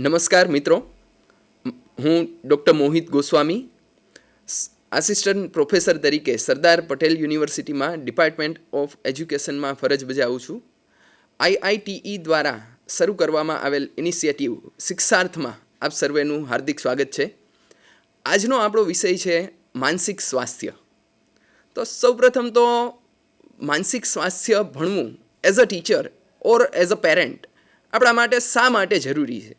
નમસ્કાર મિત્રો, હું ડૉક્ટર મોહિત ગોસ્વામી, આસિસ્ટન્ટ પ્રોફેસર તરીકે સરદાર પટેલ યુનિવર્સિટીમાં ડિપાર્ટમેન્ટ ઓફ એજ્યુકેશનમાં ફરજ બજાવું છું. IITE દ્વારા શરૂ કરવામાં આવેલ ઇનિશિયેટિવ શિક્ષાર્થમાં આપ સર્વેનું હાર્દિક સ્વાગત છે. આજનો આપણો વિષય છે માનસિક સ્વાસ્થ્ય. તો સૌપ્રથમ તો માનસિક સ્વાસ્થ્ય ભણવું as a teacher or as a parent આપણા માટે શા માટે જરૂરી છે?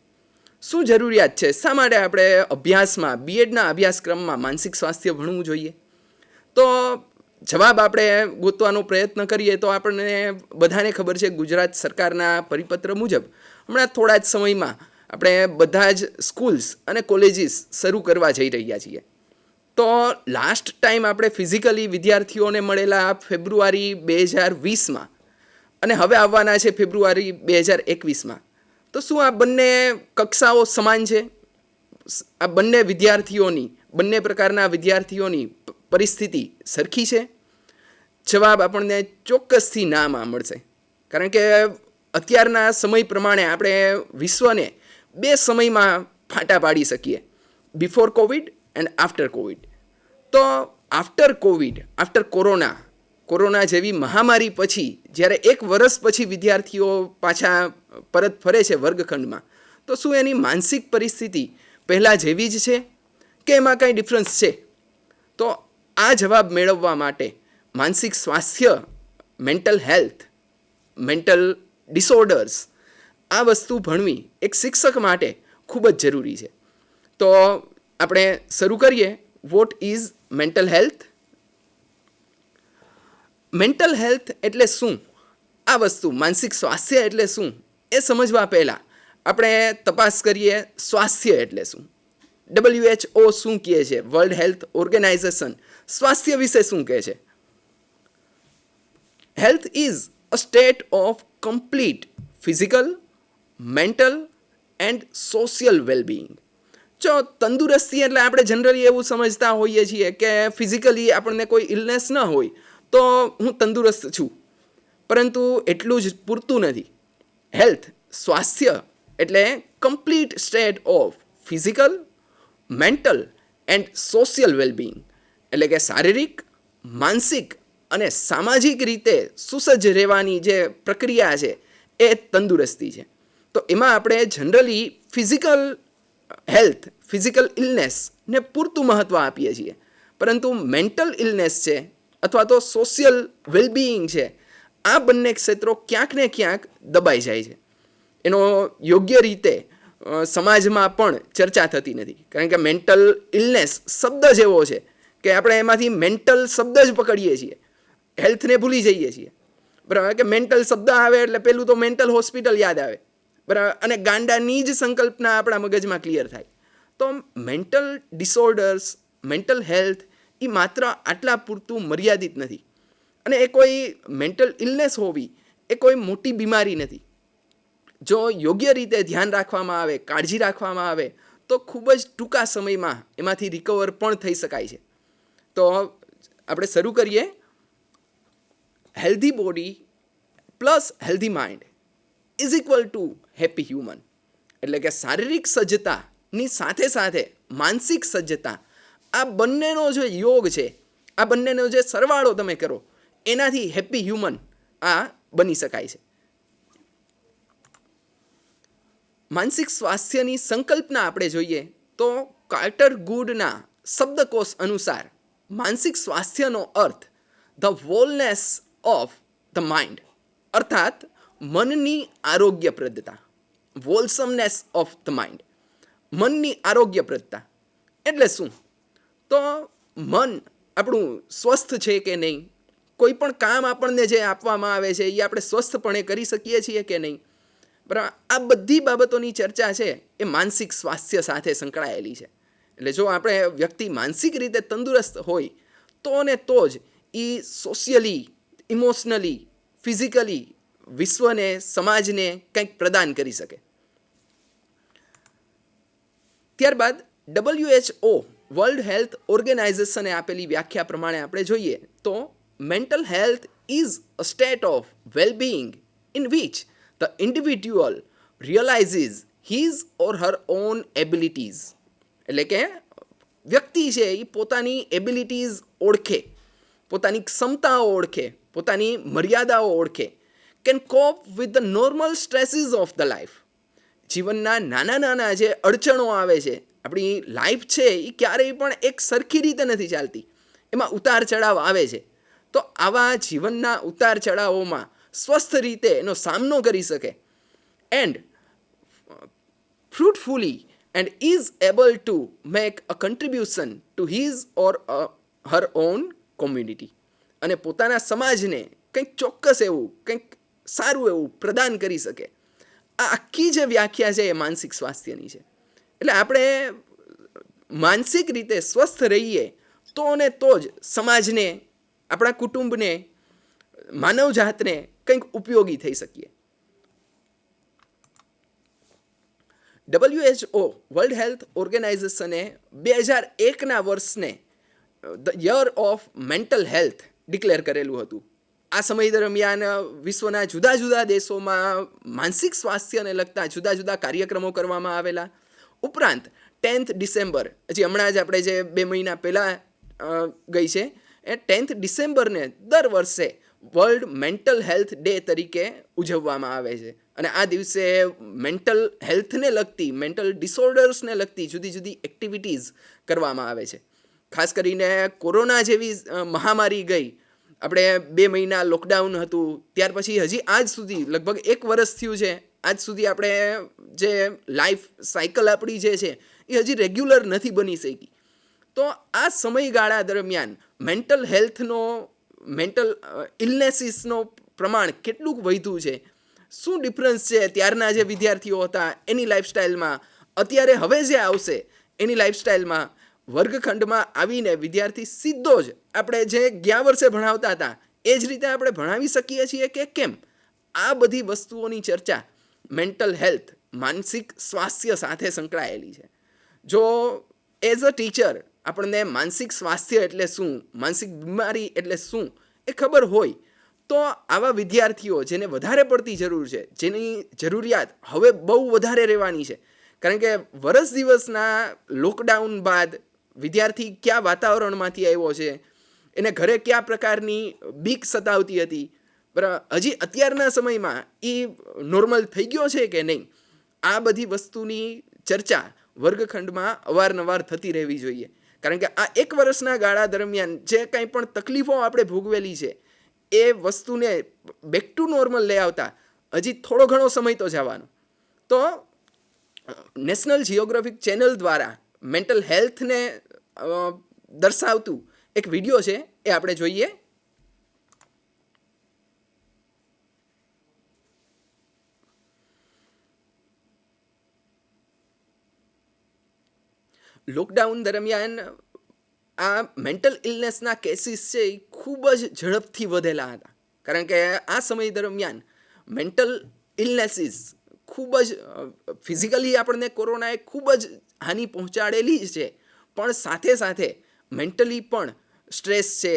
શું જરૂરિયાત છે? શા માટે આપણે અભ્યાસમાં બીએડના અભ્યાસક્રમમાં માનસિક સ્વાસ્થ્ય ભણવું જોઈએ? તો જવાબ આપણે ગોતવાનો પ્રયત્ન કરીએ તો આપણને બધાને ખબર છે, ગુજરાત સરકારના પરિપત્ર મુજબ હમણાં થોડા જ સમયમાં આપણે બધા જ સ્કૂલ્સ અને કોલેજીસ શરૂ કરવા જઈ રહ્યા છીએ. તો લાસ્ટ ટાઈમ આપણે ફિઝિકલી વિદ્યાર્થીઓને મળેલા ફેબ્રુઆરી 2020માં અને હવે આવવાના છે ફેબ્રુઆરી 2021માં. તો શું આ બંને કક્ષાઓ સમાન છે? આ બંને પ્રકારના વિદ્યાર્થીઓની પરિસ્થિતિ સરખી છે? જવાબ આપણને ચોક્કસથી નામાં મળશે. કારણ કે અત્યારના સમય પ્રમાણે આપણે વિશ્વને બે સમયમાં ફાટા પાડી શકીએ, before Covid and after Covid. તો આફ્ટર કોરોના જેવી મહામારી પછી જ્યારે 1 વર્ષ પછી વિદ્યાર્થીઓ પાછા પરત ફરે છે વર્ગખંડમાં, તો શું એની માનસિક પરિસ્થિતિ પહેલાં જેવી જ છે કે એમાં કંઈ ડિફરન્સ છે? તો આ જવાબ મેળવવા માટે માનસિક સ્વાસ્થ્ય, મેન્ટલ હેલ્થ, મેન્ટલ ડિસઓર્ડર્સ, આ વસ્તુ ભણવી એક શિક્ષક માટે ખૂબ જ જરૂરી છે. તો આપણે શરૂ કરીએ. What is mental health? Mental health એટલે શું? આ વસ્તુ માનસિક સ્વાસ્થ્ય એટલે શું એ સમજવા પહેલાં આપણે તપાસ કરીએ સ્વાસ્થ્ય એટલે શું. WHO શું કહે છે? વર્લ્ડ હેલ્થ ઓર્ગેનાઇઝેશન સ્વાસ્થ્ય વિશે શું કહે છે? Health is a state of complete physical, mental and social wellbeing. જો તંદુરસ્તી એટલે આપણે જનરલી એવું સમજતા હોઈએ છીએ કે ફિઝિકલી આપણને કોઈ ઇલનેસ ન હોય તો હું તંદુરસ્ત છું, પરંતુ એટલું જ પૂરતું નથી. હેલ્થ, સ્વાસ્થ્ય એટલે complete state of physical, mental and social wellbeing, એટલે કે શારીરિક, માનસિક અને સામાજિક રીતે સુસજ્જ રહેવાની જે પ્રક્રિયા છે એ તંદુરસ્તી છે. તો એમાં આપણે જનરલી ફિઝિકલ હેલ્થ, ફિઝિકલ ઇલનેસને પૂરતું મહત્ત્વ આપીએ છીએ, પરંતુ મેન્ટલ ઇલનેસ છે અથવા તો સોશિયલ વેલબિઈંગ છે, આ બંને ક્ષેત્રો ક્યાંક ને ક્યાંક દબાઈ જાય છે. એનો યોગ્ય રીતે સમાજમાં પણ ચર્ચા થતી નથી. કારણ કે મેન્ટલ ઇલનેસ શબ્દ જ એવો છે કે આપણે એમાંથી મેન્ટલ શબ્દ જ પકડીએ છીએ, હેલ્થને ભૂલી જઈએ છીએ. બરાબર? કે મેન્ટલ શબ્દ આવે એટલે પહેલું તો મેન્ટલ હોસ્પિટલ યાદ આવે, બરાબર, અને ગાંડાની જ સંકલ્પના આપણા મગજમાં ક્લિયર થાય. તો મેન્ટલ ડિસઓર્ડર્સ, મેન્ટલ હેલ્થ એ માત્ર આટલા પૂરતું મર્યાદિત નથી. અને એ કોઈ મેન્ટલ ઇલનેસ હોવી એ કોઈ મોટી બીમારી નથી. જો યોગ્ય રીતે ધ્યાન રાખવામાં આવે, કાળજી રાખવામાં આવે તો ખૂબ જ ટૂંકા સમયમાં એમાંથી રિકવર પણ થઈ શકાય છે. તો આપણે શરૂ કરીએ. Healthy body plus healthy mind is equal to happy human. એટલે કે શારીરિક સજ્જતાની સાથે સાથે માનસિક સજ્જતા, આ બંનેનો જે યોગ છે, આ બંનેનો જે સરવાળો તમે કરો એનાથી હેપી હ્યુમન આ બની શકાય છે. માનસિક સ્વાસ્થ્યની સંકલ્પના આપણે જોઈએ તો કાર્ટર ગુડના શબ્દકોશ અનુસાર માનસિક સ્વાસ્થ્યનો અર્થ ધ વોલનેસ ઓફ ધ માઇન્ડ, અર્થાત મનની આરોગ્યપ્રદતા. વોલસમનેસ ઓફ ધ માઇન્ડ, મનની આરોગ્યપ્રદતા એટલે શું? તો મન આપણું સ્વસ્થ છે કે નહીં? કોઈ પણ કામ આપણને જે આપવામાં આવે છે એ આપણે સ્વસ્થપણે કરી શકીએ છીએ કે નહીં? બરાબર, આ બધી બાબતોની ચર્ચા છે એ માનસિક સ્વાસ્થ્ય સાથે સંકળાયેલી છે. એટલે જો આપણે વ્યક્તિ માનસિક રીતે તંદુરસ્ત હોય તો ને તો જ એ સોશિયલી, ઇમોશનલી, ફિઝિકલી વિશ્વને, સમાજને કંઈક પ્રદાન કરી શકે. ત્યારબાદ WHO વર્લ્ડ હેલ્થ ઓર્ગેનાઇઝેશને આપેલી વ્યાખ્યા પ્રમાણે આપણે જોઈએ તો mental health is a state of wellbeing in which the individual realizes his or her own abilities, એટલે કે વ્યક્તિ છે એ પોતાની એબિલિટીઝ ઓળખે, પોતાની ક્ષમતાઓ ઓળખે, પોતાની મર્યાદાઓ ઓળખે, can cope with the normal stresses of the life. જીવનના નાના નાના જે અડચણો આવે છે, આપણી લાઈફ છે એ ક્યારેય પણ એક સરખી રીતે નથી ચાલતી, એમાં ઉતાર ચઢાવ આવે છે. તો આવા જીવનના ઉતાર ચઢાવોમાં સ્વસ્થ રીતે એનો સામનો કરી શકે and fruitfully and is able to make a contribution to his or her own community, અને પોતાના સમાજને કંઈક ચોક્કસ એવું કંઈક સારું એવું પ્રદાન કરી શકે. આ આખી જે વ્યાખ્યા છે એ માનસિક સ્વાસ્થ્યની છે. એટલે આપણે માનસિક રીતે સ્વસ્થ રહીએ તો ને તો જ સમાજને, આપણા કુટુંબને, માનવજાતને કંઈક ઉપયોગી થઈ શકીએ. WHO વર્લ્ડ હેલ્થ ઓર્ગેનાઇઝેશને 2001ના વર્ષને the year of mental health declare કરેલું હતું. આ સમય દરમિયાન વિશ્વના જુદા જુદા દેશોમાં માનસિક સ્વાસ્થ્યને લગતા જુદા જુદા કાર્યક્રમો કરવામાં આવેલા. ઉપરાંત 10th ડિસેમ્બર, હજી હમણાં જ આપણે જે 2 મહિના પહેલાં ગઈ છે, એ 10th ડિસેમ્બરને દર વર્ષે વર્લ્ડ મેન્ટલ હેલ્થ ડે તરીકે ઉજવવામાં આવે છે. અને આ દિવસે મેન્ટલ હેલ્થને લગતી, મેન્ટલ ડિસઓર્ડર્સને લગતી જુદી જુદી એક્ટિવિટીઝ કરવામાં આવે છે. ખાસ કરીને કોરોના જેવી મહામારી ગઈ, આપણે 2 મહિના લોકડાઉન હતું, ત્યાર પછી હજી આજ સુધી લગભગ 1 વર્ષ થયું છે, આજ સુધી આપણે જે લાઈફ સાયકલ આપણી જે છે એ હજી રેગ્યુલર નથી બની શકી. તો આ સમયગાળા દરમિયાન મેન્ટલ હેલ્થનો, મેન્ટલ ઇલનેસીસનો પ્રમાણ કેટલું વધ્યું છે, શું ડિફરન્સ છે ત્યારના જે વિદ્યાર્થીઓ હતા એની લાઈફસ્ટાઈલમાં, અત્યારે હવે જે આવશે એની લાઈફસ્ટાઈલમાં. વર્ગખંડમાં આવીને વિદ્યાર્થી સીધો જ આપણે જે ગયા વર્ષે ભણાવતા હતા એ જ રીતે આપણે ભણાવી શકીએ છીએ કે કેમ, આ બધી વસ્તુઓની ચર્ચા મેન્ટલ હેલ્થ, માનસિક સ્વાસ્થ્ય સાથે સંકળાયેલી છે. જો એઝ અ ટીચર આપણને માનસિક સ્વાસ્થ્ય એટલે શું, માનસિક બીમારી એટલે શું એ ખબર હોય તો આવા વિદ્યાર્થીઓ જેને વધારે પડતી જરૂર છે, જેની જરૂરિયાત હવે બહુ વધારે રહેવાની છે, કારણ કે વર્ષ દિવસના લોકડાઉન બાદ વિદ્યાર્થી કયા વાતાવરણમાંથી આવ્યો છે, એને ઘરે કયા પ્રકારની બીક સતાવતી હતી, બરાબર, હજી અત્યારના સમયમાં એ નોર્મલ થઈ ગયો છે કે નહીં, આ બધી વસ્તુની ચર્ચા વર્ગખંડમાં અવારનવાર થતી રહેવી જોઈએ. કારણ કે આ 1 વર્ષના ગાળા દરમિયાન જે કંઈ પણ તકલીફો આપણે ભોગવેલી છે એ વસ્તુને બેક ટુ નોર્મલ લઈ આવતા હજી થોડો ઘણો સમય તો જવાનો. તો નેશનલ જિયોગ્રાફિક ચેનલ દ્વારા મેન્ટલ હેલ્થને દર્શાવતું એક વિડીયો છે, એ આપણે જોઈએ. લોકડાઉન દરમિયાન આ મેન્ટલ ઇલનેસના કેસીસ છે એ ખૂબ જ ઝડપથી વધેલા હતા, કારણ કે આ સમય દરમિયાન મેન્ટલ ઇલનેસીસ ખૂબ જ ફિઝિકલી આપણને કોરોનાએ ખૂબ જ હાનિ પહોંચાડેલી છે, પણ સાથે સાથે મેન્ટલી પણ સ્ટ્રેસ છે,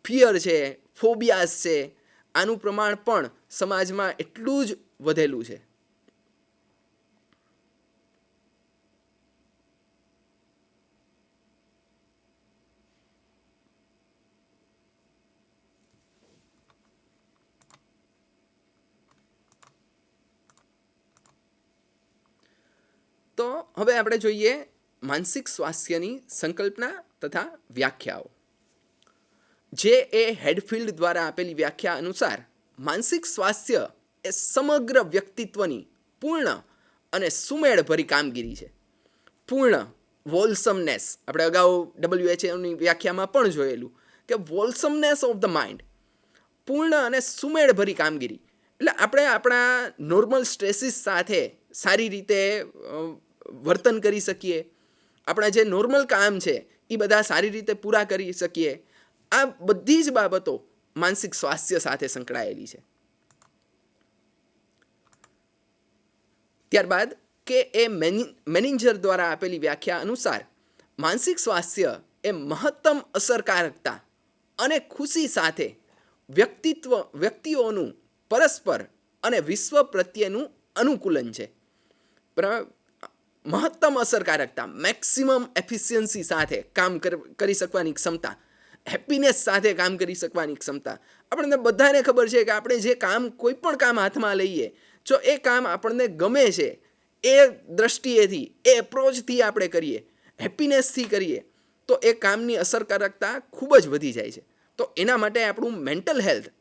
ફિયર છે, ફોબિયાસ છે, આનું પ્રમાણ પણ સમાજમાં એટલું જ વધેલું છે. તો હવે આપણે જોઈએ માનસિક સ્વાસ્થ્યની સંકલ્પના તથા વ્યાખ્યાઓ. જે એ હેડફિલ્ડ દ્વારા આપેલી વ્યાખ્યા અનુસાર માનસિક સ્વાસ્થ્ય એ સમગ્ર વ્યક્તિત્વની પૂર્ણ અને સુમેળભરી કામગીરી છે. પૂર્ણ વોલસમનેસ, આપણે અગાઉ WHOની વ્યાખ્યામાં પણ જોયેલું કે વોલસમનેસ ઓફ ધ માઇન્ડ, પૂર્ણ અને સુમેળભરી કામગીરી. એટલે આપણે આપણા નોર્મલ સ્ટ્રેસીસ સાથે સારી રીતે વર્તન કરી શકીએ, આપણા જે નોર્મલ કામ છે એ બધા સારી રીતે પૂરા કરી શકીએ. આ બધી જ બાબતો માનસિક સ્વાસ્થ્ય સાથે સંકળાયેલી છે. ત્યારબાદ કે એ મેનેજર દ્વારા આપેલી વ્યાખ્યા અનુસાર માનસિક સ્વાસ્થ્ય એ મહત્તમ અસરકારકતા અને ખુશી સાથે વ્યક્તિઓનું પરસ્પર અને વિશ્વ પ્રત્યેનું અનુકૂલન છે. બરાબર, મહત્તમ અસરકારકતા, મેક્સિમમ એફિશિયન્સી સાથે કામ કરી શકવાની ક્ષમતા, હેપીનેસ સાથે કામ કરી શકવાની ક્ષમતા. આપણને બધાને ખબર છે કે આપણે જે કામ, કોઈ પણ કામ હાથમાં લઈએ, જો એ કામ આપણને ગમે છે, એ દ્રષ્ટિએથી, એ એપ્રોચથી આપણે કરીએ, હેપીનેસથી કરીએ, તો એ કામની અસરકારકતા ખૂબ જ વધી જાય છે. તો એના માટે આપણું મેન્ટલ હેલ્થ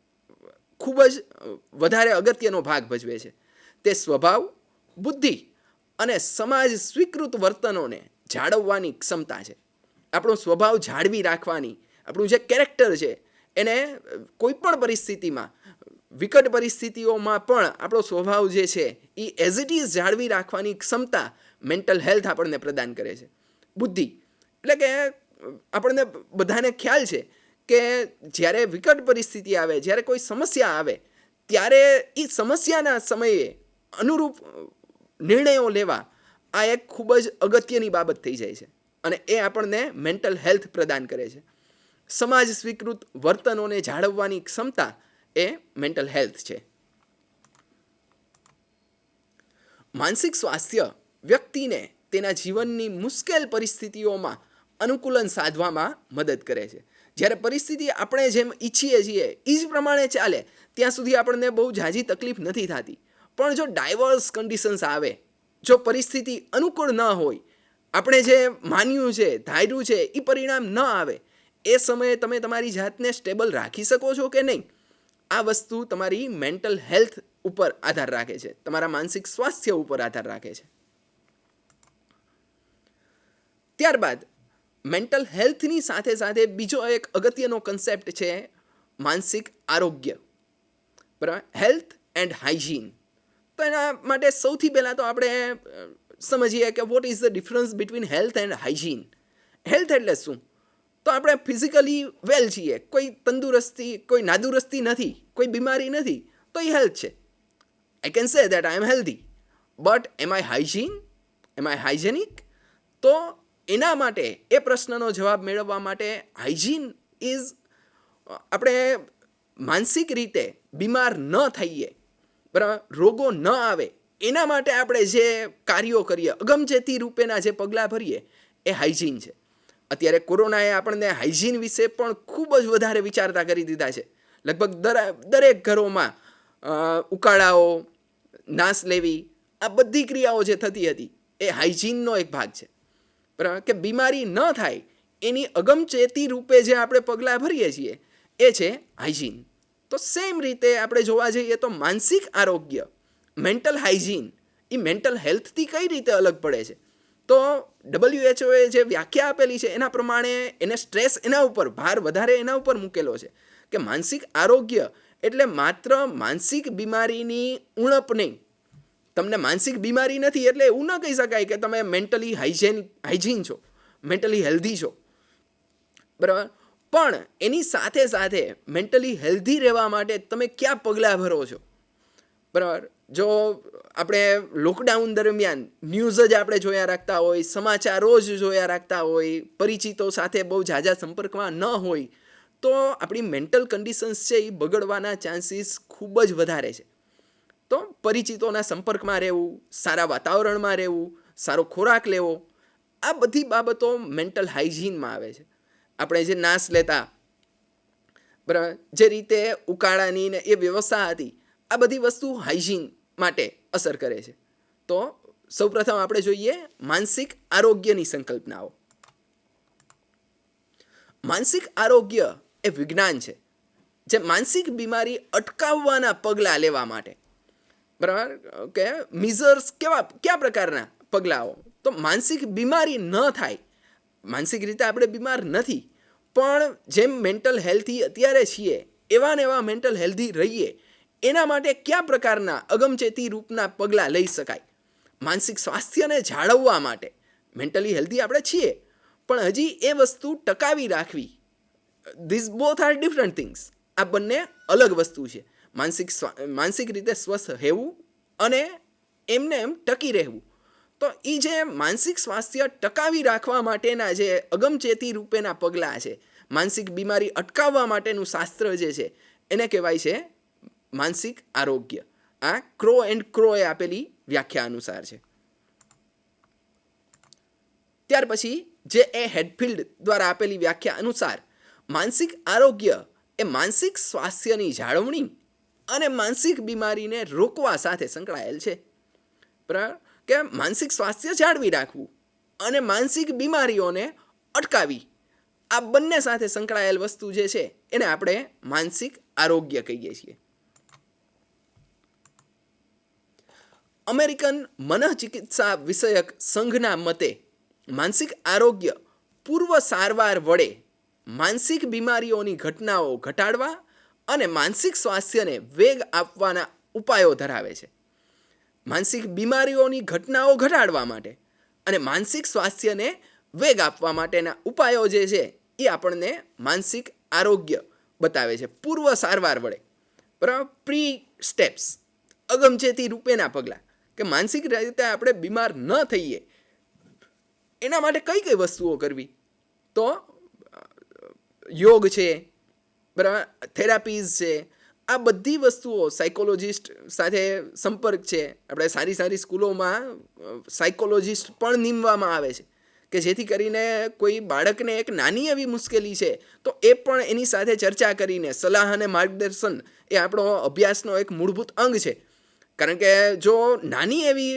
ખૂબ જ વધારે અગત્યનો ભાગ ભજવે છે. તે સ્વભાવ, બુદ્ધિ અને સમાજ સ્વીકૃત વર્તનોને જાળવવાની ક્ષમતા છે. આપણો સ્વભાવ જાળવી રાખવાની, આપણું જે કેરેક્ટર છે એને કોઈ પણ પરિસ્થિતિમાં, વિકટ પરિસ્થિતિઓમાં પણ આપણો સ્વભાવ જે છે એ એઝ ઇટ ઇઝ જાળવી રાખવાની ક્ષમતા મેન્ટલ હેલ્થ આપણને પ્રદાન કરે છે. બુદ્ધિ એટલે કે આપણને બધાને ખ્યાલ છે કે જ્યારે વિકટ પરિસ્થિતિ આવે, જ્યારે કોઈ સમસ્યા આવે, ત્યારે એ સમસ્યાના સમયે અનુરૂપ નિર્ણયો લેવા આ એક ખૂબ જ અગત્યની બાબત થઈ જાય છે, અને એ આપણને મેન્ટલ હેલ્થ પ્રદાન કરે છે. સમાજ સ્વીકૃત વર્તનોને જાળવવાની ક્ષમતા એ મેન્ટલ હેલ્થ છે. માનસિક સ્વાસ્થ્ય વ્યક્તિને તેના જીવનની મુશ્કેલ પરિસ્થિતિઓમાં અનુકૂલન સાધવામાં મદદ કરે છે. જ્યારે પરિસ્થિતિ આપણે જેમ ઈચ્છીએ છીએ એ જ પ્રમાણે ચાલે ત્યાં સુધી આપણને બહુ ઝાઝી તકલીફ નથી થતી. પણ જો ડાયવર્સ કન્ડિશન્સ આવે, જો પરિસ્થિતિ અનુકૂળ ન હોય, આપણે જે માન્યું છે, ધાર્યું છે એ પરિણામ ન આવે, એ સમયે તમે તમારી જાતને સ્ટેબલ રાખી શકો છો કે નહીં, આ વસ્તુ તમારી મેન્ટલ હેલ્થ ઉપર આધાર રાખે છે, તમારા માનસિક સ્વાસ્થ્ય ઉપર આધાર રાખે છે. ત્યારબાદ મેન્ટલ હેલ્થની સાથે સાથે બીજો એક અગત્યનો કન્સેપ્ટ છે માનસિક આરોગ્ય. બરાબર, હેલ્થ એન્ડ હાઇજીન. તો એના માટે સૌથી પહેલાં તો આપણે સમજીએ કે what is the difference between health and hygiene. Health એટલે શું? તો આપણે ફિઝિકલી વેલ છીએ, કોઈ તંદુરસ્તી, કોઈ નાદુરસ્તી નથી, કોઈ બીમારી નથી, તો એ હેલ્થ છે. I can say that I am healthy, but am I hygiene, am I hygienic? તો એના માટે, એ પ્રશ્નનો જવાબ મેળવવા માટે હાઇજીન ઇઝ, આપણે માનસિક રીતે બીમાર ન થઈએ, બરાબર, રોગો ન આવે, એના માટે આપણે જે કાર્યો કરીએ, અગમચેતી રૂપેના જે પગલાં ભરીએ, એ હાઇજીન છે. અત્યારે કોરોનાએ આપણને હાઇજીન વિશે પણ ખૂબ જ વધારે વિચારતા કરી દીધા છે. લગભગ દરેક ઘરોમાં ઉકાળાઓ, નાસ લેવી, આ બધી ક્રિયાઓ જે થતી હતી એ હાઇજીનનો એક ભાગ છે. બરાબર, કે બીમારી ન થાય એની અગમચેતી રૂપે જે આપણે પગલાં ભરીએ છીએ એ છે હાઇજીન. તો સેમ રીતે આપણે જોવા જઈએ તો માનસિક આરોગ્ય, મેન્ટલ હાઇજીન, એ મેન્ટલ હેલ્થથી કઈ રીતે અલગ પડે છે? તો WHO જે વ્યાખ્યા આપેલી છે એના પ્રમાણે એને સ્ટ્રેસ એના ઉપર, ભાર વધારે એના ઉપર મૂકેલો છે કે માનસિક આરોગ્ય એટલે માત્ર માનસિક બીમારીની ઉણપ નહીં. તમને માનસિક બીમારી નથી એટલે એવું ન કહી શકાય કે તમે મેન્ટલી હાઇજીન છો, મેન્ટલી હેલ્ધી છો, બરાબર. પણ એની સાથે સાથે મેન્ટલી હેલ્ધી રહેવા માટે તમે ક્યાં પગલાં ભરો છો, બરાબર. જો આપણે લોકડાઉન દરમિયાન ન્યૂઝ જ આપણે જોયા રાખતા હોય, સમાચારો જ જોયા રાખતા હોય, પરિચિતો સાથે બહુ ઝાઝા સંપર્કમાં ન હોય, તો આપણી મેન્ટલ કન્ડિશન્સ છે એ બગડવાના ચાન્સીસ ખૂબ જ વધારે છે. તો પરિચિતોના સંપર્કમાં રહેવું, સારા વાતાવરણમાં રહેવું, સારો ખોરાક લેવો, આ બધી બાબતો મેન્ટલ હાઇજીનમાં આવે છે. આપણે જે નાસ લેતા, બરાબર, જે રીતે ઉકાળાની ને એ વ્યવસ્થા હતી, આ બધી વસ્તુ હાઇજીન માટે અસર કરે છે. તો સૌપ્રથમ આપણે જોઈએ માનસિક આરોગ્યની સંકલ્પનાઓ. માનસિક આરોગ્ય એ વિજ્ઞાન છે જે માનસિક બીમારી અટકાવવાના પગલાં લેવા માટે, બરાબર, કે મિઝર્સ કયા પ્રકારના પગલાઓ? તો માનસિક બીમારી ન થાય, માનસિક રીતે આપણે બીમાર નથી, પણ જેમ મેન્ટલ હેલ્થી અત્યારે છીએ એવા ને એવા મેન્ટલ હેલ્ધી રહીએ, એના માટે કયા પ્રકારના અગમચેતી રૂપના પગલાં લઈ શકાય? માનસિક સ્વાસ્થ્યને જાળવવા માટે મેન્ટલી હેલ્ધી આપણે છીએ, પણ હજી એ વસ્તુ ટકાવી રાખવી, this both are different things. આ બંને અલગ વસ્તુ છે. માનસિક રીતે સ્વસ્થ રહેવું અને એમને એમ ટકી રહેવું. તો એ જે માનસિક સ્વાસ્થ્ય ટકાવી રાખવા માટેના જે અગમચેતી રૂપેના પગલાં છે, માનસિક બીમારી અટકાવવા માટેનું શાસ્ત્ર જે છે, એને કહેવાય છે માનસિક આરોગ્ય. આ ક્રો એન્ડ ક્રોએ આપેલી વ્યાખ્યા અનુસાર છે. ત્યાર પછી જે એ હેડફિલ્ડ દ્વારા આપેલી વ્યાખ્યા અનુસાર માનસિક આરોગ્ય એ માનસિક સ્વાસ્થ્યની જાળવણી અને માનસિક બીમારીને રોકવા સાથે સંકળાયેલ છે. બરાબર, કે માનસિક સ્વાસ્થ્ય જાળવી રાખવું અને માનસિક બીમારીઓને અટકાવી, આ બંને સાથે સંકળાયેલ વસ્તુ જે છે એને આપણે માનસિક આરોગ્ય કહીએ છીએ. અમેરિકન મનઃચિકિત્સા વિષયક સંઘના મતે માનસિક આરોગ્ય પૂર્વ સારવાર વડે માનસિક બીમારીઓની ઘટનાઓ ઘટાડવા અને માનસિક સ્વાસ્થ્યને વેગ આપવાના ઉપાયો ધરાવે છે. માનસિક બીમારીઓની ઘટનાઓ ઘટાડવા માટે અને માનસિક સ્વાસ્થ્યને વેગ આપવા માટેના ઉપાયો જે છે એ આપણને માનસિક આરોગ્ય બતાવે છે પૂર્વ સારવાર વડે. બરાબર, પ્રી સ્ટેપ્સ, અગમચેતી રૂપેના પગલાં, કે માનસિક રીતે આપણે બીમાર ન થઈએ એના માટે કઈ કઈ વસ્તુઓ કરવી. તો યોગ છે, બરાબર, થેરાપીઝ છે, આ બધી વસ્તુઓ, સાયકોલોજિસ્ટ સાથે સંપર્ક છે. આપણે સારી સારી સ્કૂલોમાં સાયકોલોજિસ્ટ પણ નીમવામાં આવે છે કે જેથી કરીને કોઈ બાળકને એક નાની એવી મુશ્કેલી છે તો એ પણ એની સાથે ચર્ચા કરીને સલાહ અને માર્ગદર્શન એ આપણો અભ્યાસનો એક મૂળભૂત અંગ છે. કારણ કે જો નાની એવી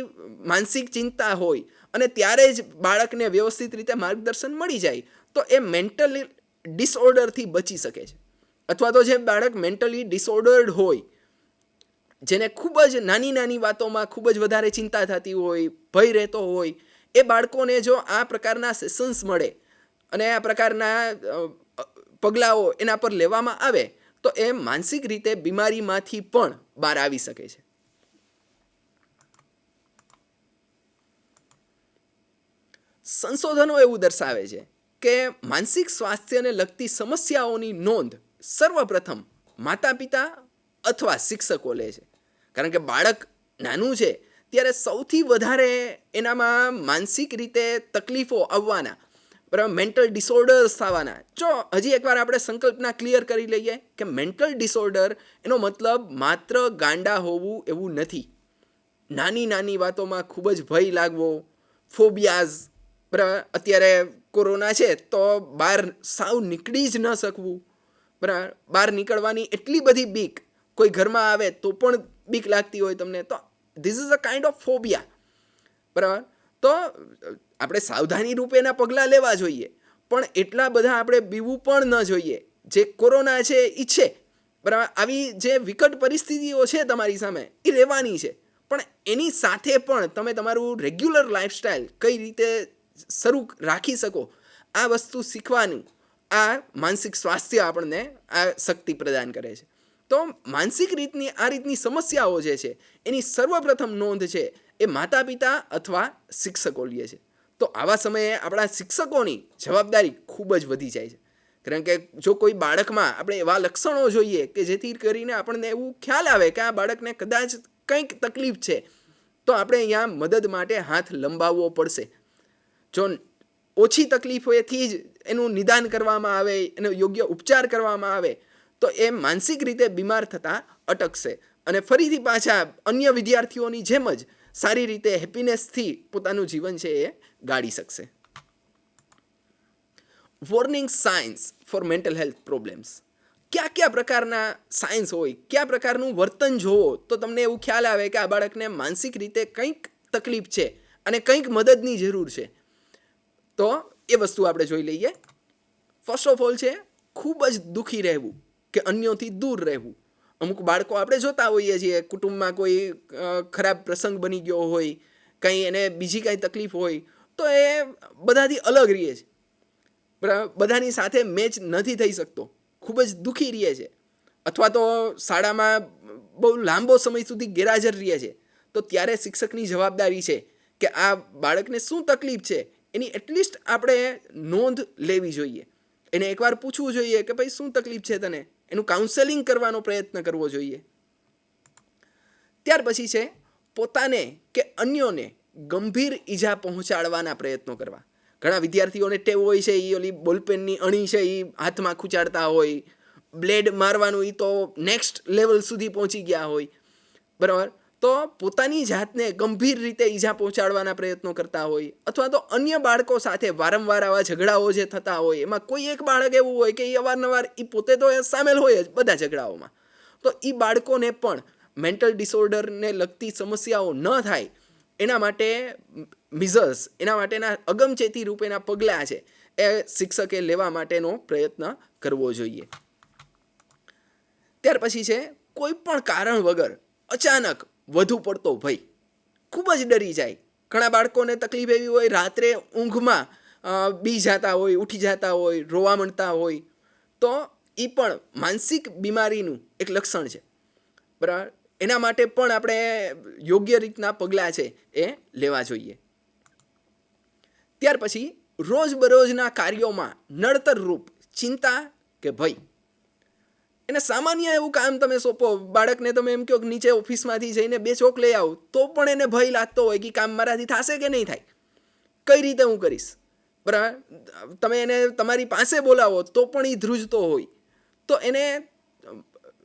માનસિક ચિંતા હોય અને ત્યારે જ બાળકને વ્યવસ્થિત રીતે માર્ગદર્શન મળી જાય તો એ મેન્ટલી ડિસઓર્ડરથી બચી શકે છે. અથવા તો જે બાળક મેન્ટલી ડિસઓર્ડર્ડ હોય, જેને ખૂબ જ નાની નાની વાતોમાં ખૂબ જ વધારે ચિંતા થતી હોય, ભય રહેતો હોય, એ બાળકોને જો આ પ્રકારના સેશન્સ મળે અને આ પ્રકારના પગલાઓ એના પર લેવામાં આવે તો એ માનસિક રીતે બીમારીમાંથી પણ બહાર આવી શકે છે. સંશોધનો એવું દર્શાવે છે કે માનસિક સ્વાસ્થ્યને લગતી સમસ્યાઓની નોંધ સર્વપ્રથમ માતા પિતા અથવા શિક્ષકો લે છે. કારણ કે બાળક નાનું છે ત્યારે સૌથી વધારે એનામાં માનસિક રીતે તકલીફો આવવાના, બરાબર, મેન્ટલ ડિસઓર્ડર્સ થવાના. જો હજી એકવાર આપણે સંકલ્પના ક્લિયર કરી લઈએ કે મેન્ટલ ડિસઓર્ડર એનો મતલબ માત્ર ગાંડા હોવું એવું નથી. નાની નાની વાતોમાં ખૂબ જ ભય લાગવો, ફોબિયાઝ, બરાબર, અત્યારે કોરોના છે તો બહાર સાવ નીકળી જ ન શકવું, બરાબર, બહાર નીકળવાની એટલી બધી બીક, કોઈ ઘરમાં આવે તો પણ બીક લાગતી હોય તમને, તો this is a kind of phobia. બરાબર, તો આપણે સાવધાની રૂપેના પગલાં લેવા જોઈએ પણ એટલા બધા આપણે બીવું પણ ન જોઈએ. જે કોરોના છે એ છે, બરાબર, આવી જે વિકટ પરિસ્થિતિઓ છે તમારી સામે એ રહેવાની છે, પણ એની સાથે પણ તમે તમારું રેગ્યુલર લાઈફસ્ટાઈલ કઈ રીતે શરૂ રાખી શકો આ વસ્તુ શીખવાનું આ માનસિક સ્વાસ્થ્ય આપણને આ શક્તિ પ્રદાન કરે છે. તો માનસિક રીતની સમસ્યાઓ જે છે એની સર્વપ્રથમ નોંધ છે એ માતા પિતા અથવા શિક્ષકો લે છે. તો આવા સમયે આપણા શિક્ષકોની જવાબદારી ખૂબ જ વધી જાય છે. કારણ કે જો કોઈ બાળકમાં આપણે એવા લક્ષણો જોઈએ કે જેથી કરીને આપણને એવું ખ્યાલ આવે કે આ બાળકને કદાચ કંઈક તકલીફ છે તો આપણે અહીંયા મદદ માટે હાથ લંબાવવો પડશે. જો ઓછી તકલીફોથી જ એનું નિદાન કરવામાં આવે, એનો યોગ્ય ઉપચાર કરવામાં આવે તો એ માનસિક રીતે બીમાર થતાં અટકશે અને ફરીથી પાછા અન્ય વિદ્યાર્થીઓની જેમ જ સારી રીતે હેપીનેસથી પોતાનું જીવન છે એ ગાળી શકશે. Warning science four mental health problems. કયા પ્રકારના સાઇન્સ હોય, કયા પ્રકારનું વર્તન જોવો તો તમને એવું ખ્યાલ આવે કે આ બાળકને માનસિક રીતે કંઈક તકલીફ છે અને કંઈક મદદની જરૂર છે. તો એ વસ્તુ આપણે જોઈ લઈએ. ફર્સ્ટ ઓફ ઓલ છે ખૂબ જ દુઃખી રહેવું કે અન્યોથી દૂર રહેવું. અમુક બાળકો આપણે જોતા હોઈએ છીએ, કુટુંબમાં કોઈ ખરાબ પ્રસંગ બની ગયો હોય, કંઈ એને બીજી કાંઈ તકલીફ હોય તો એ બધાથી અલગ રહે છે, બરાબર, બધાની સાથે મેચ નથી થઈ શકતો, ખૂબ જ દુઃખી રહે છે. અથવા તો શાળામાં બહુ લાંબો સમય સુધી ગેરહાજર રહે છે. તો ત્યારે શિક્ષકની જવાબદારી છે કે આ બાળકને શું તકલીફ છે એની એટલીસ્ટ આપણે નોંધ લેવી જોઈએ. એને એકવાર પૂછવું જોઈએ કે ભાઈ શું તકલીફ છે તને, એનું કાઉન્સેલિંગ કરવાનો પ્રયત્ન કરવો જોઈએ. ત્યાર પછી છે પોતાને કે અન્યોને ગંભીર ઈજા પહોંચાડવાના પ્રયત્નો કરવા. ઘણા વિદ્યાર્થીઓને ટેવ હોય છે એ ઓલી બોલપેનની અણી છે એ હાથમાં ખૂંચાડતા હોય, બ્લેડ મારવાનું એ તો નેક્સ્ટ લેવલ સુધી પહોંચી ગયા હોય, બરાબર. તો પોતાની જાતને ગંભીર રીતે ઈજા પહોંચાડવાના પ્રયત્નો કરતા હોય, અથવા તો અન્ય બાળકો સાથે વારંવાર આવા ઝઘડાઓ જે થતા હોય, એમાં કોઈ એક બાળક એવું હોય કે એ અવારનવાર એ પોતે તો એ સામેલ હોય જ બધા ઝઘડાઓમાં, તો એ બાળકોને પણ મેન્ટલ ડિસઓર્ડરને લગતી સમસ્યાઓ ન થાય એના માટે મિઝર્સ, એના માટેના અગમચેતી રૂપેના પગલાં છે એ શિક્ષકે લેવા માટેનો પ્રયત્ન કરવો જોઈએ. ત્યાર પછી છે કોઈ પણ કારણ વગર અચાનક વધુ પડતો ભય. ખૂબ જ ડરી જાય. ઘણા બાળકોને તકલીફ એવી હોય, રાત્રે ઊંઘમાં બી જતા હોય, ઉઠી જતા હોય, રોવા માંડતા હોય, તો એ પણ માનસિક બીમારીનું એક લક્ષણ છે. બરાબર, એના માટે પણ આપણે યોગ્ય રીતના પગલાં છે એ લેવા જોઈએ. ત્યાર પછી રોજબરોજના કાર્યોમાં નડતર રૂપ ચિંતા કે ભય. એને સામાન્ય એવું કામ તમે સોંપો, બાળકને તમે એમ કહો કે નીચે ઓફિસમાંથી જઈને 2 ચોક લઈ આવો, તો પણ એને ભય લાગતો હોય કે કામ મારાથી થશે કે નહીં થાય, કઈ રીતે હું કરીશ. બરાબર, તમે એને તમારી પાસે બોલાવો તો પણ એ ધ્રુજતો હોય. તો એને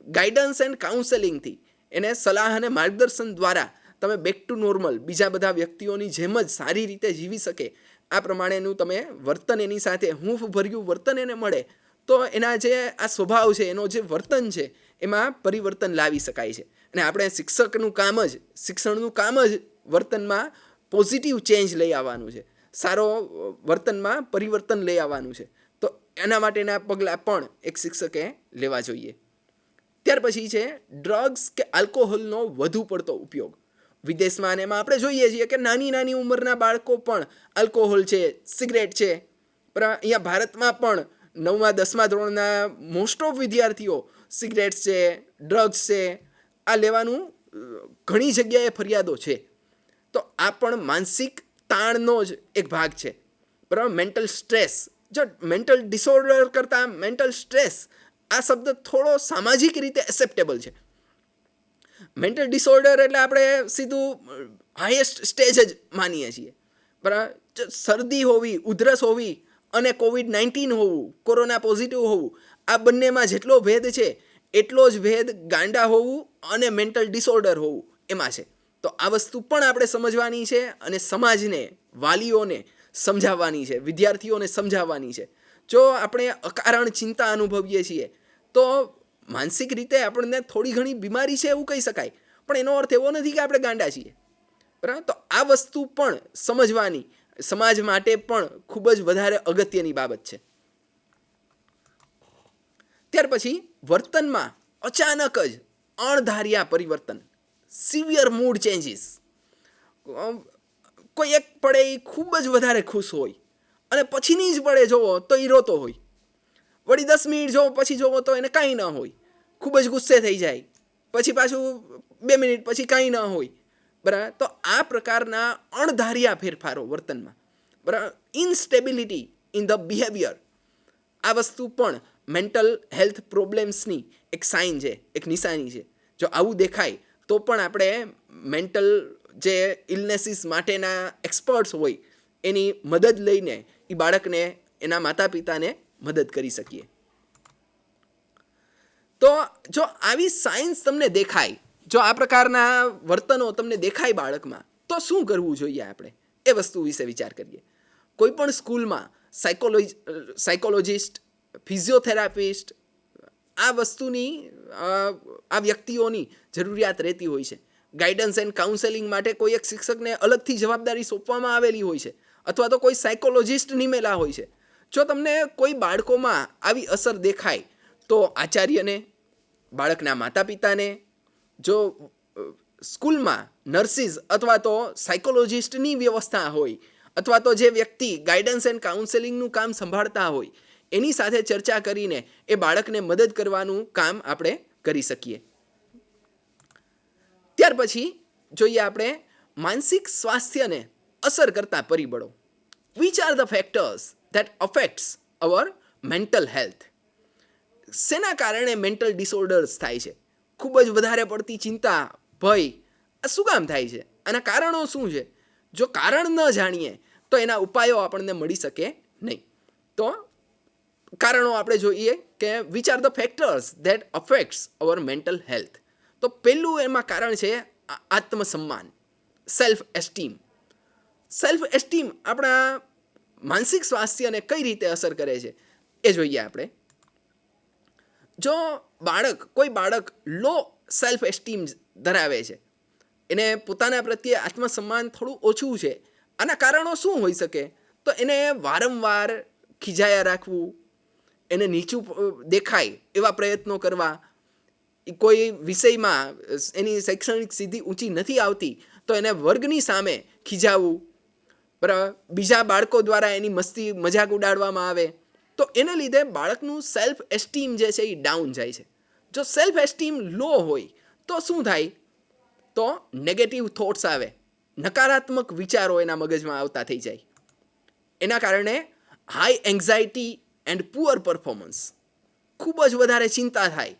ગાઈડન્સ એન્ડ કાઉન્સેલિંગથી, એને સલાહ અને માર્ગદર્શન દ્વારા તમે બેક ટુ નોર્મલ, બીજા બધા વ્યક્તિઓની જેમ જ સારી રીતે જીવી શકે આ પ્રમાણેનું તમે વર્તન એની સાથે હૂંફ ભર્યું વર્તન એને મળે, તો એના જે આ સ્વભાવ છે, એનો જે વર્તન છે, એમાં પરિવર્તન લાવી શકાય છે. અને આપણે શિક્ષકનું કામ જ, શિક્ષણનું કામ જ વર્તનમાં પોઝિટિવ ચેન્જ લઈ આવવાનું છે, સારો વર્તનમાં પરિવર્તન લઈ આવવાનું છે. તો એના માટેના પગલાં પણ એક શિક્ષકે લેવા જોઈએ. ત્યાર પછી છે ડ્રગ્સ કે આલ્કોહોલનો વધુ પડતો ઉપયોગ. વિદેશમાં અને એમાં આપણે જોઈએ છીએ કે નાની નાની ઉંમરના બાળકો પણ આલ્કોહોલ છે, સિગરેટ છે. પણ અહીંયા ભારતમાં પણ 9મા 10મા ધોરણના મોસ્ટ ઓફ વિદ્યાર્થીઓ સિગરેટ્સ છે, ડ્રગ્સ છે, આ લેવાનું ઘણી જગ્યાએ ફરિયાદો છે. તો આ પણ માનસિક તાણનો જ એક ભાગ છે. બરાબર, મેન્ટલ સ્ટ્રેસ. જો મેન્ટલ ડિસઓર્ડર કરતાં મેન્ટલ સ્ટ્રેસ આ શબ્દ થોડો સામાજિક રીતે એક્સેપ્ટેબલ છે. મેન્ટલ ડિસઓર્ડર એટલે આપણે સીધું હાઈએસ્ટ સ્ટેજ જ માનીએ છીએ. બરાબર, શરદી હોવી, ઉધરસ હોવી અને COVID-19 હોવું, કોરોના પોઝિટિવ હોવું, આ બંનેમાં જેટલો ભેદ છે એટલો જ ભેદ ગાંડા હોવું અને મેન્ટલ ડિસઓર્ડર હોવું એમાં છે. તો આ વસ્તુ પણ આપણે સમજવાની છે અને સમાજને, વાલીઓને સમજાવવાની છે, વિદ્યાર્થીઓને સમજાવવાની છે. જો આપણે અકારણ ચિંતા અનુભવીએ છીએ તો માનસિક રીતે આપણને થોડી ઘણી બીમારી છે એવું કહી શકાય, પણ એનો અર્થ એવો નથી કે આપણે ગાંડા છીએ. બરાબર, તો આ વસ્તુ પણ સમજવાની સમાજ માટે પણ ખૂબ જ વધારે અગત્યની બાબત છે. ત્યાર પછી વર્તનમાં અચાનક જ અણધાર્યા પરિવર્તન, સિવિયર મૂડ ચેન્જીસ. કોઈ એક પડે એ ખૂબ જ વધારે ખુશ હોય અને પછીની જ પડે જોવો તો એ રોતો હોય, વળી 10 મિનિટ જોવો પછી જોવો તો એને કાંઈ ન હોય, ખૂબ જ ગુસ્સે થઈ જાય, પછી પાછું 2 મિનિટ પછી કાંઈ ન હોય. બરાબર, તો આ પ્રકારના અણધાર્યા ફેરફારો વર્તનમાં, બરાબર, ઇનસ્ટેબિલિટી ઇન ધ બિહેવિયર, આ વસ્તુ પણ મેન્ટલ હેલ્થ પ્રોબ્લેમ્સની એક સાઇન છે, એક નિશાની છે. જો આવું દેખાય તો પણ આપણે મેન્ટલ જે ઇલનેસીસ માટેના એક્સપર્ટ્સ હોય એની મદદ લઈને એ બાળકને, એના માતા પિતાને મદદ કરી શકીએ. તો જો આવી સાઇન્સ તમને દેખાય, જો આ પ્રકારના વર્તનો તમને દેખાય બાળકમાં, તો શું કરવું જોઈએ આપણે એ વસ્તુ વિશે વિચાર કરીએ. કોઈ પણ સ્કૂલમાં સાયકોલોજિસ્ટ, ફિઝિયોથેરાપિસ્ટ, આ વસ્તુની, આ વ્યક્તિઓની જરૂરિયાત રહેતી હોય છે. ગાઈડન્સ એન્ડ કાઉન્સેલિંગ માટે કોઈ એક શિક્ષકને અલગથી જવાબદારી સોંપવામાં આવેલી હોય છે, અથવા તો કોઈ સાયકોલોજિસ્ટ નિમેલા હોય છે. જો તમને કોઈ બાળકોમાં આવી અસર દેખાય તો આચાર્યને, બાળકના માતા પિતાને, જો સ્કૂલમાં નર્સિસ અથવા તો સાયકોલોજિસ્ટની વ્યવસ્થા હોય, અથવા તો જે વ્યક્તિ ગાઈડન્સ એન્ડ કાઉન્સેલિંગનું કામ સંભાળતા હોય એની સાથે ચર્ચા કરીને એ બાળકને મદદ કરવાનું કામ આપણે કરી શકીએ. ત્યાર પછી જોઈએ આપણે માનસિક સ્વાસ્થ્યને અસર કરતા પરિબળો. Which are the factors that affects our mental health. શેના કારણે મેન્ટલ ડિસઓર્ડર્સ થાય છે? ખૂબ જ વધારે પડતી ચિંતા, ભય, આ શું કામ થાય છે? આના કારણો શું છે? જો કારણ ન જાણીએ તો એના ઉપાયો આપણને મળી શકે નહીં. તો કારણો આપણે જોઈએ કે which are the factors that affects our mental health. તો પહેલું એમાં કારણ છે આત્મસન્માન, સેલ્ફ એસ્ટીમ. સેલ્ફ એસ્ટીમ આપણા માનસિક સ્વાસ્થ્યને કઈ રીતે અસર કરે છે એ જોઈએ આપણે. જો કોઈ બાળક લો સેલ્ફ એસ્ટીમ ધરાવે છે, એને પોતાના પ્રત્યે આત્મસન્માન થોડું ઓછું છે, આના કારણો શું હોઈ શકે? તો એને વારંવાર ખીજાયા રાખવું, એને નીચું દેખાય એવા પ્રયત્નો કરવા, કોઈ વિષયમાં એની શૈક્ષણિક સિદ્ધિ ઊંચી નથી આવતી તો એને વર્ગની સામે ખીજાવવું, બરાબર, બીજા બાળકો દ્વારા એની મસ્તી મજાક ઉડાડવામાં આવે, તો એને લીધે બાળકનું સેલ્ફ એસ્ટીમ જે છે એ ડાઉન જાય છે. જો સેલ્ફ એસ્ટીમ લો હોય તો શું થાય? તો નેગેટિવ થોટ્સ આવે, નકારાત્મક વિચારો એના મગજમાં આવતા થઈ જાય. એના કારણે high anxiety and poor performance, ખૂબ જ વધારે ચિંતા થાય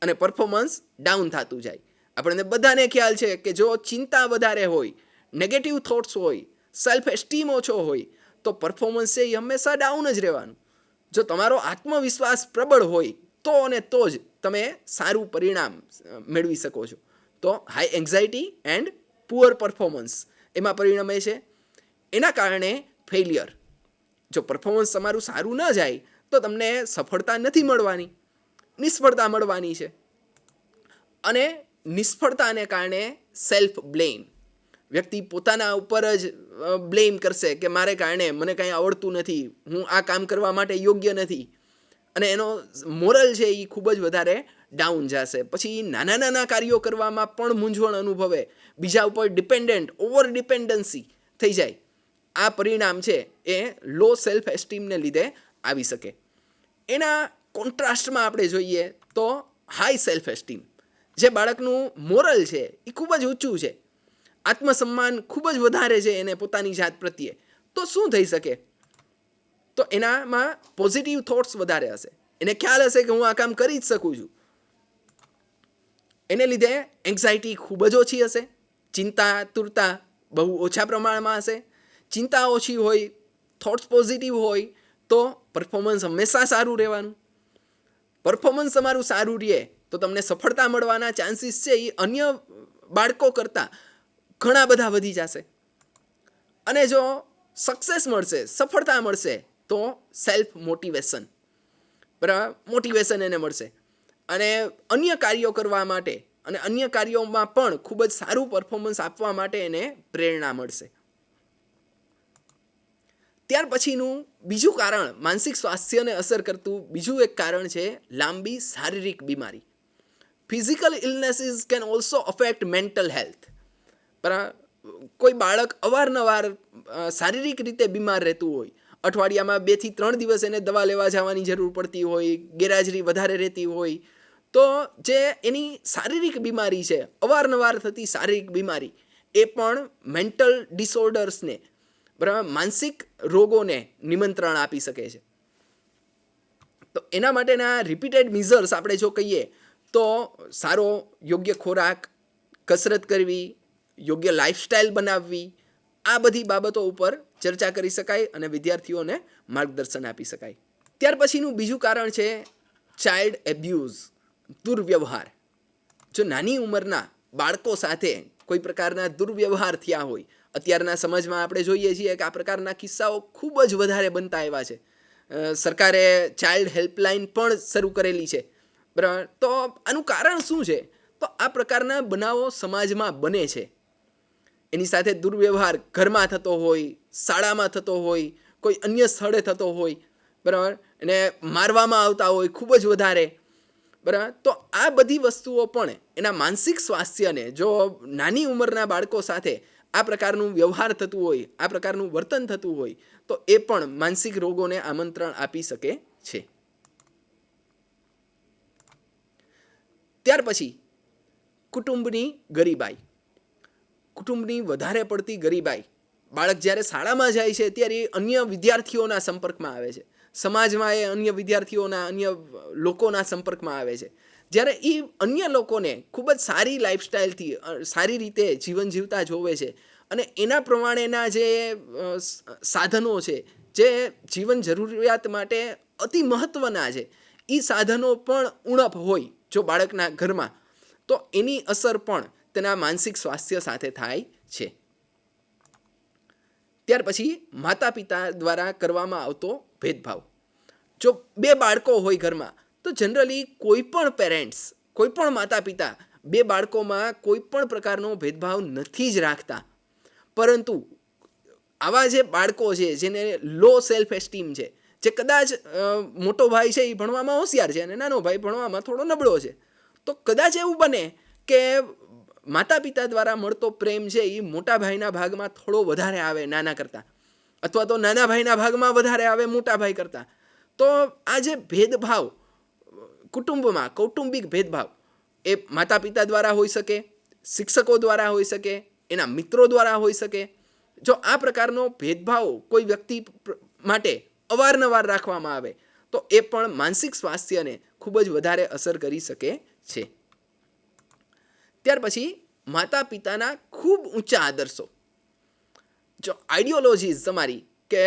અને પરફોર્મન્સ ડાઉન થતું જાય. આપણને બધાને ખ્યાલ છે કે જો ચિંતા વધારે હોય, નેગેટિવ થોટ્સ હોય, સેલ્ફ એસ્ટીમ ઓછો હોય તો પરફોર્મન્સ છે એ હંમેશા ડાઉન જ રહેવાનું. જો તમારો આત્મવિશ્વાસ પ્રબળ હોય તો અને તો જ તમે સારું પરિણામ મેળવી શકો છો. તો high anxiety and poor performance એમાં પરિણમે છે. એના કારણે ફેલિયર, જો પરફોર્મન્સ તમારું સારું ન જાય તો તમને સફળતા નથી મળવાની, નિષ્ફળતા મળવાની છે. અને નિષ્ફળતાને કારણે સેલ્ફ બ્લેમ, વ્યક્તિ પોતાના ઉપર જ બ્લેમ કરશે કે મારે કારણે મને કાંઈ આવડતું નથી, હું આ કામ કરવા માટે યોગ્ય નથી, અને એનો મોરલ છે એ ખૂબ જ વધારે ડાઉન જશે. પછી નાના નાના કાર્યો કરવામાં પણ મૂંઝવણ અનુભવે, બીજા ઉપર ડિપેન્ડન્ટ, ઓવર ડિપેન્ડન્સી થઈ જાય. આ પરિણામ છે એ લો સેલ્ફ એસ્ટીમને લીધે આવી શકે. એના કોન્ટ્રાસ્ટમાં આપણે જોઈએ તો હાઈ સેલ્ફ એસ્ટીમ, જે બાળકનું મોરલ છે એ ખૂબ જ ઊંચું છે, આત્મસન્માન ખૂબ જ વધારે છે એને પોતાની જાત પ્રત્યે, તો શું થઈ શકે? તો એનામાં પોઝિટિવ થોટ્સ વધારે હશે, એને ખ્યાલ હશે કે હું આ કામ કરી જ શકું છું. એને લીધે એન્ઝાયટી ખૂબ જ ઓછી હશે, ચિંતા તુરતા બહુ ઓછા પ્રમાણમાં હશે. ચિંતા ઓછી હોય, થોટ્સ પોઝિટિવ હોય તો પરફોર્મન્સ હંમેશા સારું રહેવાનું. પરફોર્મન્સ તમારું સારું રહે તો તમને સફળતા મળવાના ચાન્સીસ છે એ અન્ય બાળકો કરતાં ઘણા બધા વધી જશે. અને જો સક્સેસ મળશે, સફળતા મળશે તો સેલ્ફ મોટિવેશન, બરાબર, મોટિવેશન એને મળશે અને અન્ય કાર્યો કરવા માટે અને અન્ય કાર્યોમાં પણ ખૂબ જ સારું પરફોર્મન્સ આપવા માટે એને પ્રેરણા મળશે. ત્યાર પછીનું બીજું કારણ, માનસિક સ્વાસ્થ્યને અસર કરતું બીજું એક કારણ છે લાંબી શારીરિક બીમારી. Physical illnesses can also affect mental health. બરાબર, કોઈ બાળક અવારનવાર શારીરિક રીતે બીમાર રહેતું હોય, અઠવાડિયામાં 2 થી 3 દિવસ એને દવા લેવા જવાની જરૂર પડતી હોય, ગેરહાજરી વધારે રહેતી હોય, તો જે એની શારીરિક બીમારી છે, અવારનવાર થતી શારીરિક બીમારી, એ પણ મેન્ટલ ડિસઓર્ડર્સને, બરાબર, માનસિક રોગોને નિમંત્રણ આપી શકે છે. તો એના માટેના રિપીટેડ મેઝર્સ આપણે જો કહીએ તો સારો યોગ્ય ખોરાક, કસરત કરવી, યોગ્ય લાઈફસ્ટાઈલ બનાવવી, આ બધી બાબતો ઉપર ચર્ચા કરી શકાય અને વિદ્યાર્થીઓને માર્ગદર્શન આપી શકાય. ત્યાર પછીનું બીજું કારણ છે ચાઇલ્ડ એબ્યુઝ, દુર્વ્યવહાર. જો નાની ઉંમરના બાળકો સાથે કોઈ પ્રકારના દુર્વ્યવહાર થયા હોય, અત્યારના સમાજમાં આપણે જોઈએ છીએ કે આ પ્રકારના કિસ્સાઓ ખૂબ જ વધારે બનતા આવ્યા છે. સરકારે ચાઇલ્ડ હેલ્પલાઇન પણ શરૂ કરેલી છે, બરાબર. તો આનું કારણ શું છે? તો આ પ્રકારના બનાવો સમાજમાં બને છે. એની સાથે દુર્વ્યવહાર ઘરમાં થતો હોય, શાળામાં થતો હોય, કોઈ અન્ય સ્થળે થતો હોય, બરાબર, એને મારવામાં આવતા હોય ખૂબ જ વધારે, બરાબર. તો આ બધી વસ્તુઓ પણ એના માનસિક સ્વાસ્થ્યને, જો નાની ઉંમરના બાળકો સાથે આ પ્રકારનું વ્યવહાર થતું હોય, આ પ્રકારનું વર્તન થતું હોય, તો એ પણ માનસિક રોગોને આમંત્રણ આપી શકે છે. ત્યાર પછી કુટુંબની ગરીબાઈ, કુટુંબની વધારે પડતી ગરીબાઈ. બાળક જ્યારે શાળામાં જાય છે ત્યારે એ અન્ય વિદ્યાર્થીઓના સંપર્કમાં આવે છે, સમાજમાં એ અન્ય વિદ્યાર્થીઓના, અન્ય લોકોના સંપર્કમાં આવે છે. જ્યારે એ અન્ય લોકોને ખૂબ જ સારી લાઈફસ્ટાઈલથી, સારી રીતે જીવન જીવતા જોવે છે અને એના પ્રમાણેના જે સાધનો છે, જે જીવન જરૂરિયાત માટે અતિ મહત્ત્વના છે, એ સાધનો પણ ઉણપ હોય જો બાળકના ઘરમાં, તો એની અસર પણ તેના માનસિક સ્વાસ્થ્ય સાથે થાય છે. ત્યાર પછી માતા પિતા દ્વારા કરવામાં આવતો ભેદભાવ. જો બે બાળકો હોય ઘરમાં તો જનરલી કોઈ પણ પેરેન્ટ્સ, કોઈ પણ માતા પિતા બે બાળકોમાં કોઈ પણ પ્રકારનો ભેદભાવ નથી જ રાખતા. પરંતુ આવા જે બાળકો છે જેને લો સેલ્ફ એસ્ટીમ છે, જે કદાચ મોટો ભાઈ છે એ ભણવામાં હોશિયાર છે અને નાનો ભાઈ ભણવામાં થોડો નબળો છે, તો કદાચ એવું બને કે માતા પિતા દ્વારા મળતો પ્રેમ છે એ મોટા ભાઈના ભાગમાં થોડો વધારે આવે નાના કરતાં, અથવા તો નાના ભાઈના ભાગમાં વધારે આવે મોટા ભાઈ કરતાં. તો આ જે ભેદભાવ કુટુંબમાં, કૌટુંબિક ભેદભાવ એ માતા પિતા દ્વારા હોઈ શકે, શિક્ષકો દ્વારા હોઈ શકે, એના મિત્રો દ્વારા હોઈ શકે. જો આ પ્રકારનો ભેદભાવ કોઈ વ્યક્તિ માટે અવારનવાર રાખવામાં આવે તો એ પણ માનસિક સ્વાસ્થ્યને ખૂબ જ વધારે અસર કરી શકે છે. ત્યાર પછી માતા પિતાના ખૂબ ઊંચા આદર્શો. જો આઈડિયોલોજીઝ તમારી કે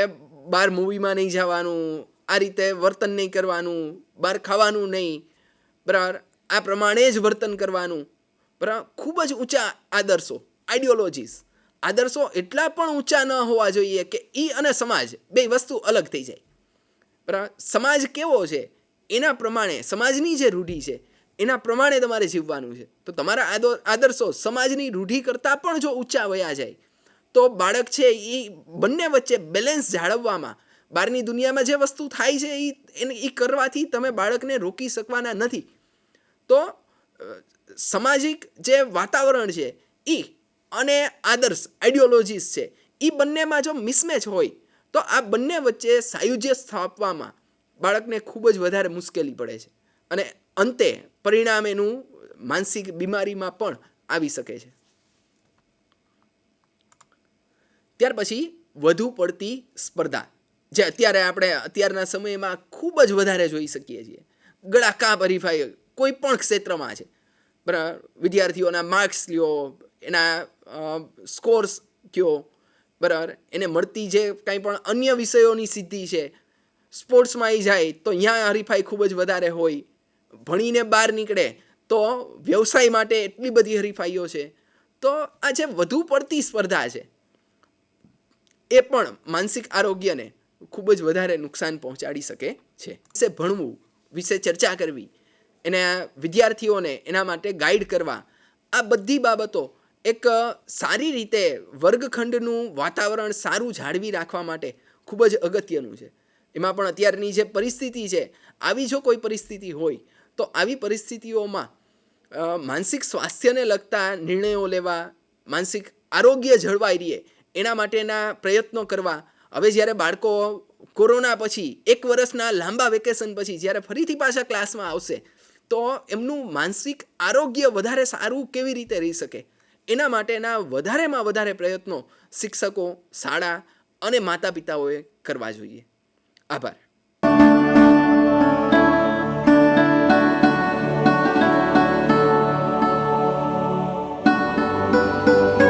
બહાર મૂવીમાં નહીં જવાનું, આ રીતે વર્તન નહીં કરવાનું, બહાર ખાવાનું નહીં, બરાબર, આ પ્રમાણે જ વર્તન કરવાનું, બરાબર, ખૂબ જ ઊંચા આદર્શો, આઈડિયોલોજીઝ. આદર્શો એટલા પણ ઊંચા ન હોવા જોઈએ કે એ અને સમાજ બે વસ્તુ અલગ થઈ જાય. બરાબર, સમાજ કેવો છે એના પ્રમાણે, સમાજની જે રૂઢિ છે એના પ્રમાણે તમારે જીવવાનું છે. તો તમારા આદર્શો સમાજની રૂઢિ કરતાં પણ જો ઊંચા વયા જાય તો બાળક છે એ બંને વચ્ચે બેલેન્સ જાળવવામાં, બહારની દુનિયામાં જે વસ્તુ થાય છે એ કરવાથી તમે બાળકને રોકી શકવાના નથી. તો સામાજિક જે વાતાવરણ છે એ અને આદર્શ આઈડિયોલોજીસ છે એ બંનેમાં જો મિસમેચ હોય તો આ બંને વચ્ચે સાયુજ્ય સ્થાપવામાં બાળકને ખૂબ જ વધારે મુશ્કેલી પડે છે અને અંતે પરિણામ એનું માનસિક બીમારીમાં પણ આવી શકે છે. ત્યાર પછી વધુ પડતી સ્પર્ધા, જે અત્યારના સમયમાં ખૂબ જ વધારે જોઈ શકીએ છીએ. ગળાકાપ હરીફાઈ કોઈ પણ ક્ષેત્રમાં છે, બરાબર. વિદ્યાર્થીઓના માર્ક્સ લ્યો, એના સ્કોર્સ કયો, બરાબર, એને મળતી જે કંઈ પણ અન્ય વિષયોની સિદ્ધિ છે, સ્પોર્ટ્સમાં એ જાય તો અહીંયા હરીફાઈ ખૂબ જ વધારે હોય. ભણીને બહાર નીકળે તો વ્યવસાય માટે એટલી બધી હરીફાઈઓ છે. તો આ જે વધુ પડતી સ્પર્ધા છે એ પણ માનસિક આરોગ્યને ખૂબ જ વધારે નુકસાન પહોંચાડી શકે છે. વિશે ભણવું, વિશે ચર્ચા કરવી, એના વિદ્યાર્થીઓને એના માટે ગાઈડ કરવા, આ બધી બાબતો એક સારી રીતે વર્ગખંડનું વાતાવરણ સારું જાળવી રાખવા માટે ખૂબ જ અગત્યનું છે. એમાં પણ અત્યારની જે પરિસ્થિતિ છે, આવી જો કોઈ પરિસ્થિતિ હોય તો આવી પરિસ્થિતિઓમાં માનસિક સ્વાસ્થ્યને લગતા નિર્ણયો લેવા, માનસિક આરોગ્ય જળવાઈ રહે એના માટેના પ્રયત્નો કરવા. હવે જ્યારે બાળકો કોરોના પછી 1 વર્ષના લાંબા વેકેશન પછી જ્યારે ફરીથી પાછા ક્લાસમાં આવશે તો એમનું માનસિક આરોગ્ય વધારે સારું કેવી રીતે રહી શકે એના માટેના વધારેમાં વધારે પ્રયત્નો શિક્ષકો, શાળા અને માતા પિતાઓએ કરવા જોઈએ. આભાર.